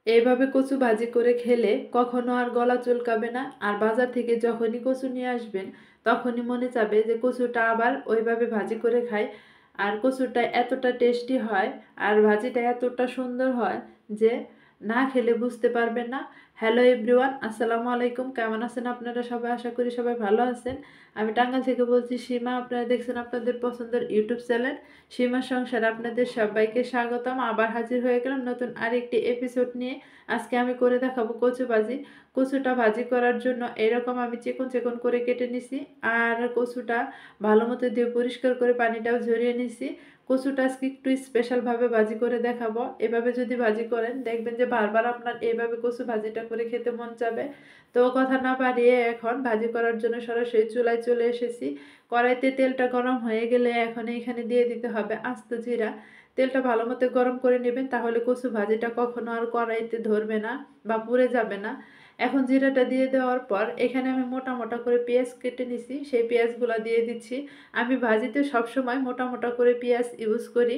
এইভাবে কচু ভাজি করে খেলে কখনো আর গলা চুলকাবে না। আর বাজার থেকে যখনই কচু নিয়ে আসবেন তখনই মনে চাবে যে কচুটা আবার ওইভাবে ভাজি করে খাই। আর কচুটা এতটা টেস্টি হয় আর ভাজিটা এতটা সুন্দর হয় যে না খেলে বুঝতে পারবেন না। হ্যালো এভরিওয়ান, আসসালামু আলাইকুম। কেমন আছেন আপনারা সবাই? আশা করি সবাই ভালো আছেন। আমি টাঙ্গাইল থেকে বলছি সীমা। আপনারা দেখছেন আপনাদের পছন্দের ইউটিউব চ্যানেল সীমার সংসারে আপনাদের সবাইকে স্বাগতম। আবার হাজির হয়ে গেলাম নতুন আরেকটি এপিসোড নিয়ে। আজকে আমি করে দেখাবো কচু ভাজি। কচুটা ভাজি করার জন্য এরকম আমি চিকন চিকন করে কেটে নিছি। আর কচুটা ভালো মতো দিয়ে পরিষ্কার করে পানিটাও ঝরিয়ে নিছি। কচুটা আজকে একটু স্পেশালভাবে ভাজি করে দেখাবো। এভাবে যদি ভাজি করেন দেখবেন যে বারবার আপনার এইভাবে কচু ভাজিটা করে খেতে মন চাবে। তো কথা না বাড়িয়ে এখন ভাজি করার জন্য সরাসরি চুলায় চলে এসেছি। কড়াইতে তেলটা গরম হয়ে গেলে এখন এইখানে দিয়ে দিতে হবে আস্ত জিরা। তেলটা ভালো মতো গরম করে নেবেন, তাহলে কচু ভাজিটা কখনো আর কড়াইতে ধরবে না বা পুড়ে যাবে না। এখন জিরাটা দিয়ে দেওয়ার পর এখানে আমি মোটা মোটা করে পেঁয়াজ কেটে নিছি, সেই পেঁয়াজগুলো দিয়ে দিচ্ছি। আমি ভাজিতে সবসময় মোটা মোটা করে পেঁয়াজ ইউজ করি।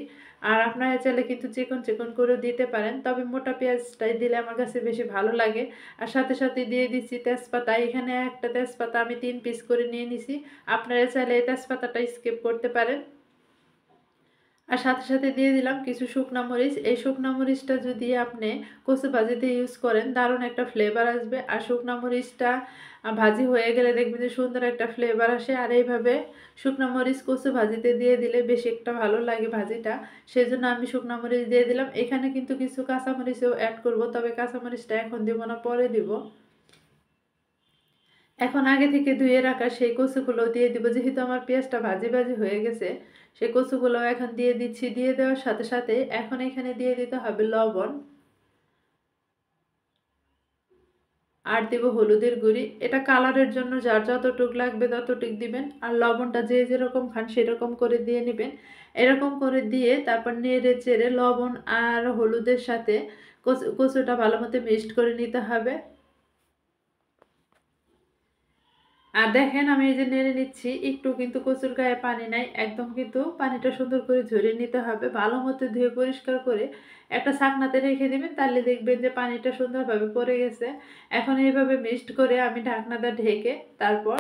আর আপনারা চাইলে কিন্তু চিকন চিকন করেও দিতে পারেন, তবে মোটা পেঁয়াজটাই দিলে আমার কাছে বেশি ভালো লাগে। আর সাথে সাথে দিয়ে দিচ্ছি তেজপাতা। এখানে একটা তেজপাতা আমি 3 পিস করে নিয়ে নিছি। আপনারা চাইলে এই তেজপাতাটা স্কিপ করতে পারেন। আর সাথে সাথে দিয়ে দিলাম কিছু শুকনা মরিচ। এই শুকনা মরিচটা যদি আপনি কচু ভাজিতে ইউজ করেন দারুণ একটা ফ্লেভার আসবে। আর শুকনা মরিচটা ভাজি হয়ে গেলে দেখবেন যে সুন্দর একটা ফ্লেভার আসে। আর এইভাবে শুকনা মরিচ কচু ভাজিতে দিয়ে দিলে বেশি একটা ভালো লাগে ভাজিটা। সেজন্য আমি শুকনা মরিচ দিয়ে দিলাম। এখানে কিন্তু কিছু কাঁচামরিচও অ্যাড করব, তবে কাঁচামরিচটা এখন দিব না, পরে দিব। এখন আগে থেকে ধুয়ে রাখা সেই কচুগুলো দিয়ে দিব। যেহেতু আমার পেঁয়াজটা ভাজি ভাজি হয়ে গেছে, সেই কচুগুলো এখন দিয়ে দিচ্ছি। দিয়ে দেওয়ার সাথে সাথে এখন এখানে দিয়ে দিতে হবে লবণ। আর দিব হলুদের গুঁড়ি। এটা কালারের জন্য যার যতটুক লাগবে ততটুক দিবেন। আর লবণটা যে যেরকম খান সেরকম করে দিয়ে নেবেন। এরকম করে দিয়ে তারপর নেড়ে চেড়ে লবণ আর হলুদের সাথে কচুটা ভালো মতো মিক্সড করে নিতে হবে। আর দেখেন আমি এই যে নেড়ে নিচ্ছি, একটু কিন্তু কচুর গায়ে পানি নাই, একদম কিন্তু পানিটা সুন্দর করে ঝরিয়ে নিতে হবে। ভালো মতো ধুয়ে পরিষ্কার করে একটা ছাকনাতে রেখে দিবেন, তাহলে দেখবেন যে পানিটা সুন্দরভাবে পড়ে গেছে। এখন এইভাবে মিক্সড করে আমি ঢাকনাটা ঢেকে তারপর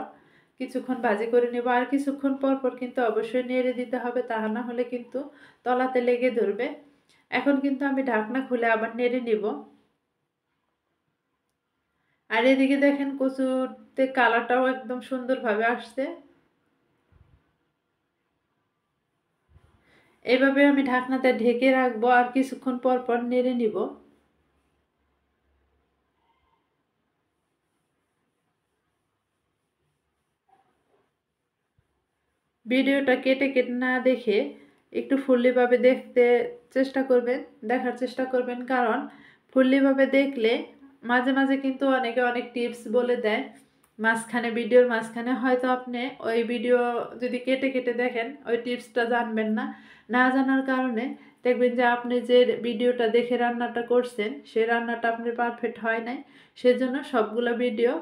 কিছুক্ষণ ভাজি করে নেব। আর কিছুক্ষণ পর পর কিন্তু অবশ্যই নেড়ে দিতে হবে, তা না হলে কিন্তু তলাতে লেগে ধরবে। এখন কিন্তু আমি ঢাকনা খুলে আবার নেড়ে নিব। আর এদিকে দেখেন কচুতে কালারটাও একদম সুন্দরভাবে আসছে। এভাবে আমি ঢাকনাতে ঢেকে রাখবো আর কিছুক্ষণ পর পর নেড়ে নিব। ভিডিওটা কেটে কেটে না দেখে একটু ফুল্লিভাবে দেখতে চেষ্টা করবেন, দেখার চেষ্টা করবেন। কারণ ফুল্লিভাবে দেখলে মাঝে মাঝে কিন্তু অনেকে অনেক টিপস বলে দেয় মাঝখানে, ভিডিওর মাঝখানে হয়তো আপনি ওই ভিডিও যদি কেটে কেটে দেখেন ওই টিপসটা জানবেন না। না জানার কারণে দেখবেন যে আপনি যে ভিডিওটা দেখে রান্নাটা করছেন সেই রান্নাটা আপনার পারফেক্ট হয় নাই। সেজন্য সবগুলো ভিডিও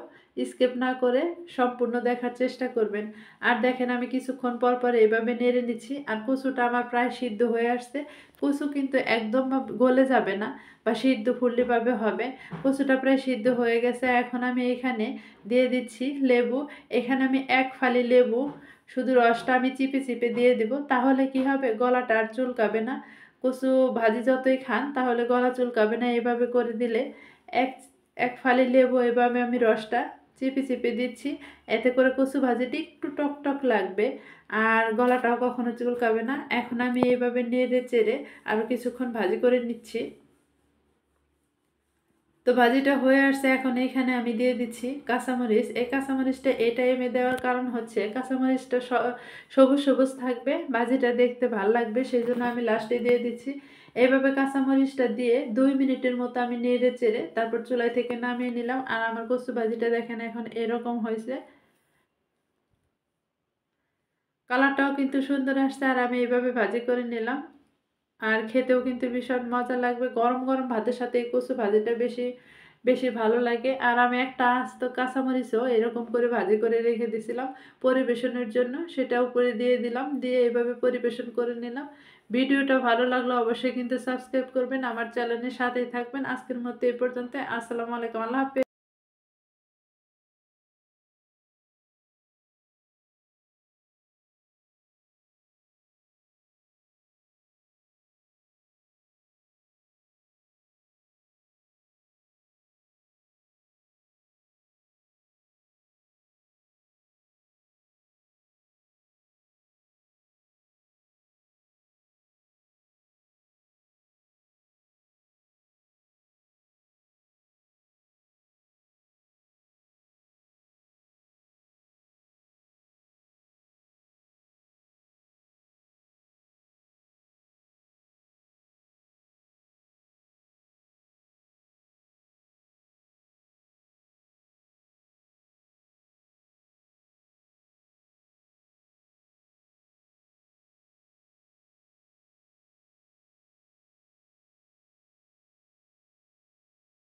স্কিপ না করে সম্পূর্ণ দেখার চেষ্টা করবেন। আর দেখেন আমি কিছুক্ষণ পর পর এইভাবে নেড়ে নিচ্ছি। আর কচুটা আমার প্রায় সিদ্ধ হয়ে আসছে। কচু কিন্তু একদম গলে যাবে না বা সিদ্ধ ফুল্লিভাবে হবে। কচুটা প্রায় সিদ্ধ হয়ে গেছে। এখন আমি এখানে দিয়ে দিচ্ছি লেবু। এখানে আমি 1 ফালি লেবু শুধু রসটা আমি চিপে চিপে দিয়ে দিব, তাহলে কি হবে গলাটা আর চুলকাবে না। কচু ভাজি যতই খান তাহলে গলা চুলকাবে না এভাবে করে দিলে। এক এক ফালি লেবু এভাবে আমি রসটা চিপে চিপে দিচ্ছি। এতে করে কচু ভাজিটি একটু টক টক লাগবে আর গলাটাও কখনো চুলকাবে না। এখন আমি এইভাবে নেড়ে চেড়ে আরও কিছুক্ষণ ভাজি করে নিচ্ছি। তো ভাজিটা হয়ে আসছে। এখন এখানে আমি দিয়ে দিচ্ছি কাঁচামরিচ। এই কাঁচামরিচটা এই টাইমে দেওয়ার কারণ হচ্ছে কাঁচামরিচটা সবুজ সবুজ থাকবে, ভাজিটা দেখতে ভাল লাগবে, সেই জন্য আমি লাস্টে দিয়ে দিচ্ছি। এইভাবে কাঁচামরিচটা দিয়ে 2 মিনিটের মতো আমি নেড়ে চেড়ে তারপর চুলাই থেকে নামিয়ে নিলাম। আর আমার কচু ভাজিটা দেখেন এখন এরকম হয়েছে। কালারটাও কিন্তু সুন্দর আসছে। আর আমি এইভাবে ভাজি করে নিলাম। আর খেতেও কিন্তু ভীষণ মজা লাগবে। গরম গরম ভাতের সাথে এই কচু ভাজিটা বেশি বেশি ভালো লাগে। আর আমি একটা আস্ত কাঁচামরিচও এরকম করে ভাজি করে রেখে দিয়েছিলাম পরিবেশনের জন্য, সেটা উপরে দিয়ে দিলাম, দিয়ে এইভাবে পরিবেশন করে নিলাম। ভিডিওটা ভালো লাগলে অবশ্যই কিন্তু সাবস্ক্রাইব করবেন, আমার চ্যানেলের সাথেই থাকবেন। আজকের মতো এই পর্যন্ত। আসসালামু আলাইকুম, আল্লাহ হাফেজ।